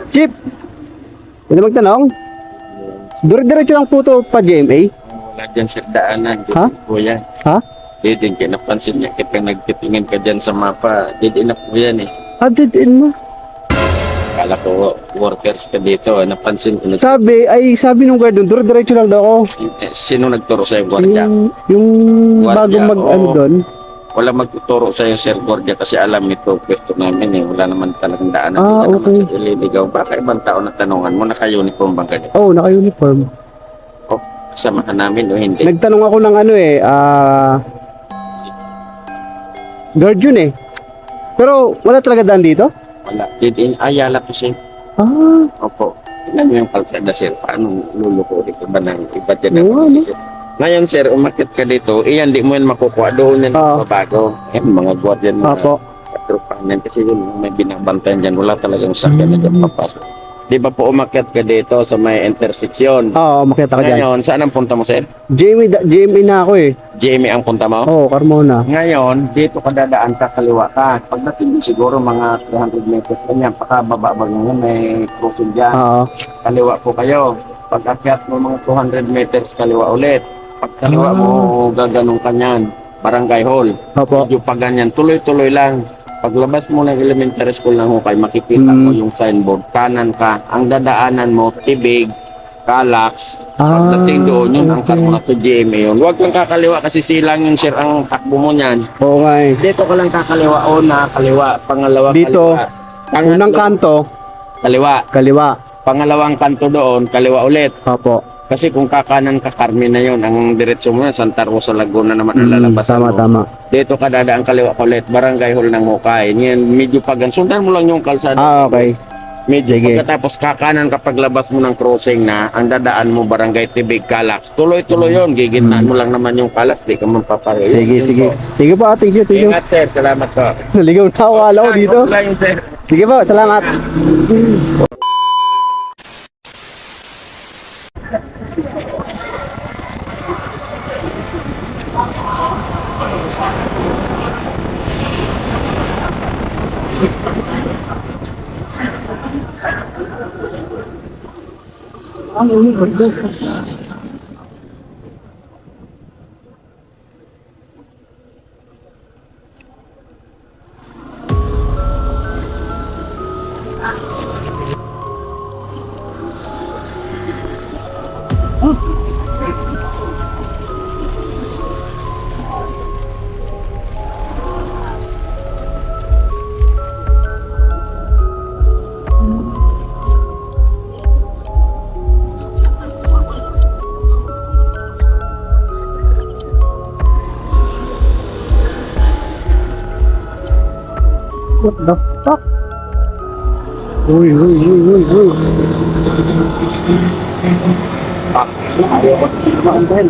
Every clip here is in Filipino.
Chip, pwede magtanong? Dire-diretso lang po to pa GMA? Wala dyan sir daanan. Ha? Po yan. Ha? Dead end. Kaya napansin niya kita nagtitingin ka dyan sa mapa. Dead end na po yan eh. Ah, dead end mo. Kala ko workers ka dito. Napansin ko. Sabi nung guard doon, dire-diretso lang daw ako. Sino nagturo sa'yo, Gordya? Yung Gwardiya, bago mag oo. ano doon. Wala magtuturo sa'yo, Sir Gordya, kasi alam nito, pwesto namin eh. Wala naman talagang daanan. Ah, Hindi ka okay. naman sa ililigaw. Baka ibang tao na tanungan mo, naka-uniform bang ganito? Oo, naka-uniform. O, kasamahan namin o hindi? Nagtanong ako ng ano guard yun eh. Pero wala talaga daan dito? Wala. Didin, Ayala to sir. Ah, Opo. Tingnan mo yung kalsada, sir. Paano luluko dito ba ng iba dyan? Oo, ano? Sir. Ngayon, sir, umakit ka dito, iyan, di mo yan makukuha doon yan Oo. babago. Yan, mga guardian, mga Apo. katrupahan kasi yun, may binabantayan dyan. Wala talagang sakyan na dyan papasok. Di ba po umakit ka dito sa may intersection? Oo, makita ka dyan. Ngayon, saan ang punta mo, sir? GMA na ako eh. Jamie ang punta mo? Oo, Carmona. Ngayon, dito ka dadaan ka, kaliwa ka. Pagdating mo siguro mga 300 meters ganyan, pakababa ganyan, may crossing dyan. Oo. Kaliwa po kayo. Pag akyat mo mga 200 meters, kaliwa ulit. Pag kaliwa mo, gaganong kanyan, barangay hall. Opo. Medyo pa ganyan, tuloy-tuloy lang. Paglabas mo ng elementary school ng Hukay, makikita mo yung signboard. Kanan ka, ang dadaanan mo, Tibig, Calax. Pagdating doon, yun ang Carmona to GMA yun. Huwag kang kakaliwa kasi silang yun, sir, ang takbo mo niyan. Oo nga eh. Dito ka lang kakaliwa, una, kaliwa, pangalawa, Dito, kaliwa. unang kanto, Kaliwa. kaliwa. Pangalawang kanto doon, kaliwa ulit. Opo. Kasi kung kakanan ka, Carmen na yun. Ang diretso mo na, Santa Rosa, Laguna naman ang lalabasan mo. Tama. Dito ka dadaan kaliwa ulit, barangay hall ng Hukay. Yan, medyo pagan. Sundan mo lang yung kalsada. Ah, okay. Medyo Sige. pagkatapos kakanan kapag labas mo ng crossing na, ang dadaan mo barangay Tibig, Calax. Tuloy-tuloy yun. Gigitnaan mo lang naman yung Calax. Di ka mapapareho. Sige. Sige po, thank you. Ingat, sir. Salamat po. Naligaw na ako, wala ko dito. Wala yun, sir. Sige po, salamat. What the fuck? Uy. Ayaw ko kumain.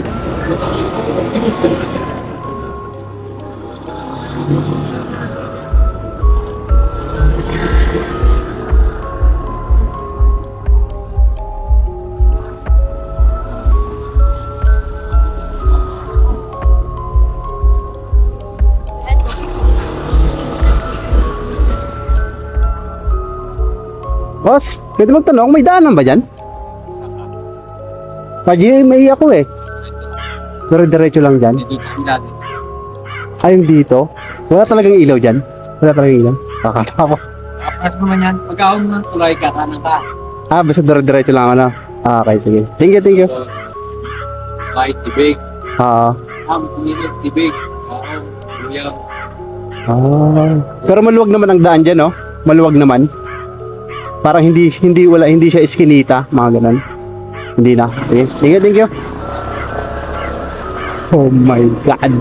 Boss, pwede magtanong, may daanan ba dyan? Pa-GMA ako eh. Pero diretso lang dyan. Ayun dito. Wala talagang ilaw dyan. Wala talagang ilaw. Kakata ko. Kapag naman yan, pag-aon mo ng tulay ka, kanan ka. Ah, basta diretso lang ano. Ah, okay, sige. Thank you. Kahit tibig. Ah, Matinilid, tibig. Luyaw. pero maluwag naman ang daan dyan, no? Maluwag naman. Parang hindi siya iskinita, mga ganun. Hindi na. Sige, thank you. Oh my God.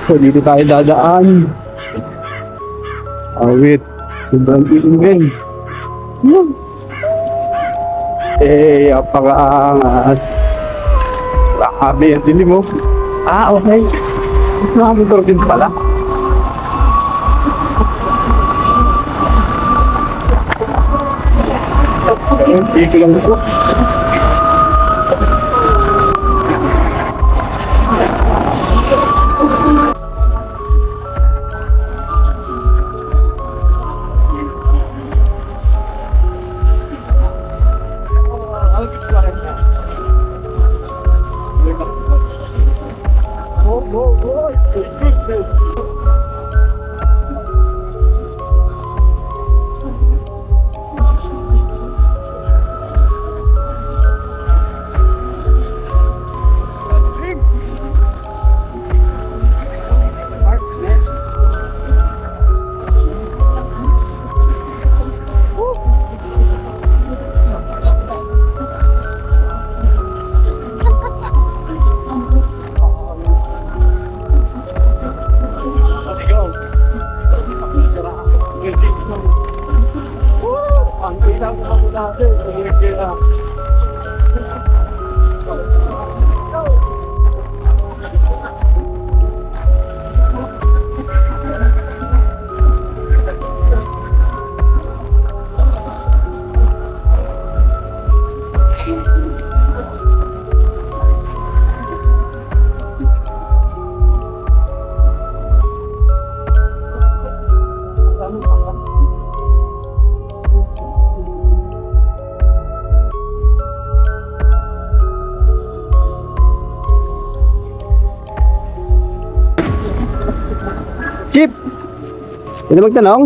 So, dito tayo dadaan. Wait. Sobrang ingin. Apakaangas. Grabe, ang dilim mo. Ah, okay. Nakamotor din pala. Dito lang ito. Ang ilaw sa mga natin. Sige, sige. Chip! Pwede magtanong?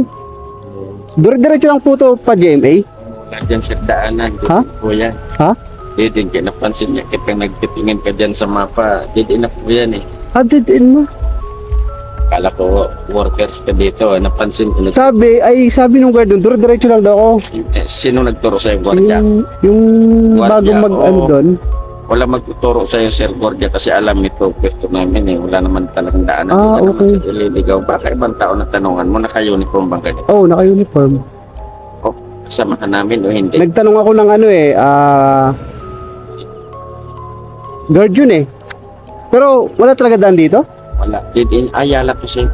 Dire-diretso lang po ito pa GMA? Wala dyan sa daanan. Ha? Kuya. Ha? Di din kayo napansin niya. Kitang nagtitingin ka dyan sa mapa. Di din na po yan eh. Dead end mo. Kala ko workers ka dito. Napansin ko. Sabi nung guard doon, dire-diretso lang daw ako. Sino nagturo sa'yo, Gwardiya? Yung Gwardiya, bago ano oo. doon. Wala magtuturo sa'yo, Sir Gwardiya, kasi alam nito, pwesto namin eh. Wala naman talagang daanan. Hindi Okay. naman sa ililigaw. Baka ibang tao na tanungan mo, naka-uniform bang ganito? Oh, naka-uniform. Kasamahan namin o hindi? Nagtanong ako ng ano guard yun eh. Pero wala talaga daan dito? Wala. Ayala to sir.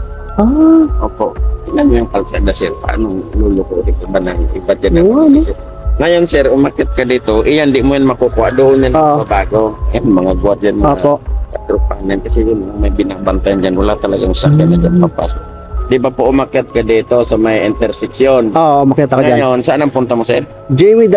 Opo. Tingnan mo yung kalsada sir. Paano lulukurin ko ba ng iba dyan Oo, ang sir? Ngayon sir, umakit ka dito, iyan di mo yan makukuha doon yan bago. Yan mga guardian mga Opo. katrupahan yan kasi yun may binabantayan dyan. Wala talagang sakyan na dyan papasok. Di ba po umakyat ka dito sa may intersection? Oo, makita ka dyan. Ngayon, saan ang punta mo sir? GMA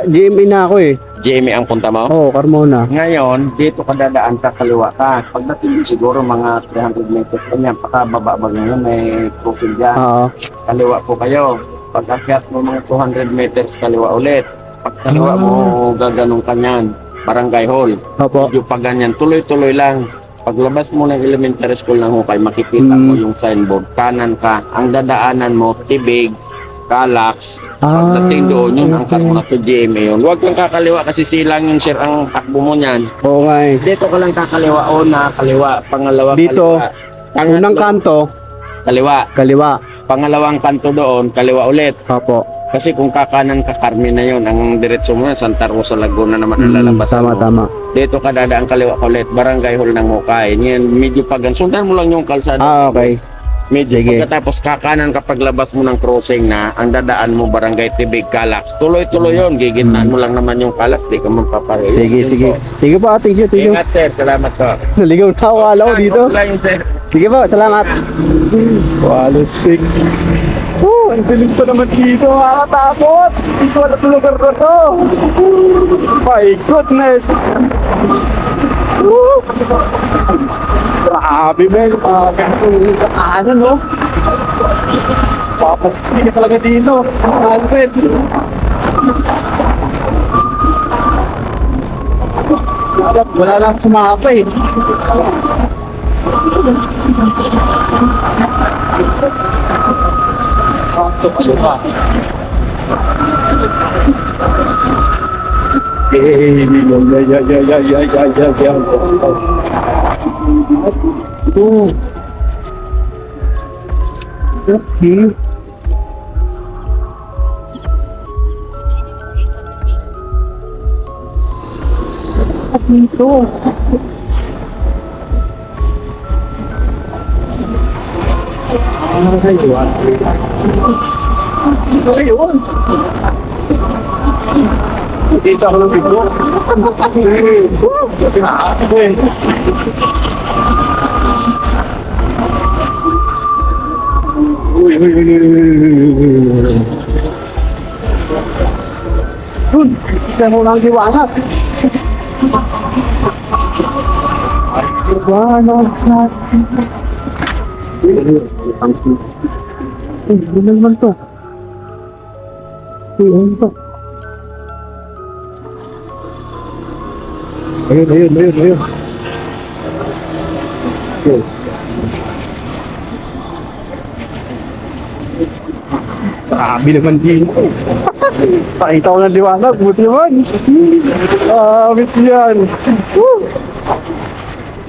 na ako eh. GMA ang punta mo? Oo, Carmona. Ngayon, dito ka dadaan ka kaliwa ka. Pagdating mo siguro mga 300 meters kanyan, pakababa ba ngayon may crossing dyan. Oo. Kaliwa po kayo. Pag akyat mo mga 200 meters kaliwa ulit. Pag kaliwa mo gaganong kanyan, barangay hall. Opo. Medyo pa ganyan, tuloy-tuloy lang. Paglabas mo ng elementary school ng Hukay, makikita mo yung signboard. Kanan ka. Ang dadaanan mo, Tibig, Calax. Pagdating doon, yun ang karmo na to GMA yun. Huwag kang kakaliwa kasi silang yung sir ang takbo mo niyan. Oo nga eh. Dito ka lang kakaliwa. Una, kaliwa. Pangalawa, Dito, kaliwa. unang kanto, Kaliwa. kaliwa. Pangalawang kanto doon, kaliwa ulit. Opo. Kasi kung kakanan ka, Carmen na yun. Ang diretso mo na, Santa Rosa, Laguna naman ang lalabasan mo. Tama. Dito ka dadaan kaliwa ka ulit. Barangay Hall ng Hukay. Yan, medyo pagan. Sundan mo lang yung kalsada. Okay. Medyo. Sige. Pagkatapos kakanan kapag labas mo ng crossing na, ang dadaan mo Barangay Tibig, Calax. Tuloy-tuloy yun. Gigitnaan mo lang naman yung Calax. Di ka mapapareho. Sige. Sige po, thank you. Ingat sir. Salamat po. Naligaw na ako, alam ko dito. Lang sir. Sige po, salamat. Walo stick. Ang dilim pa naman dito, nakakatakot. Dito wala sa lugar ko to. My goodness. Grabe men, ganitong kakaanan no. Papasok ka talaga dito. 100. Wala lang sumapa eh. Pasok ano ba? Okay. Dito. Ayun. Dito ako ng biglo. Uy. Dun, kita mo lang liwanag. Liwanag natin. Ano naman to? Ano to? Ayun. Grabe naman din. Pakita ko ng liwanag, buti naman. Abit yan.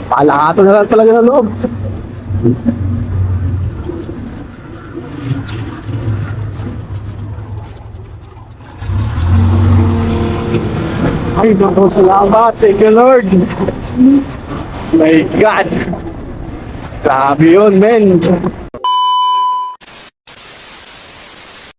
Palakasan na lang talaga ng loob. Ay, naku, salamat. Thank you, Lord. My God. Grabe yun, men.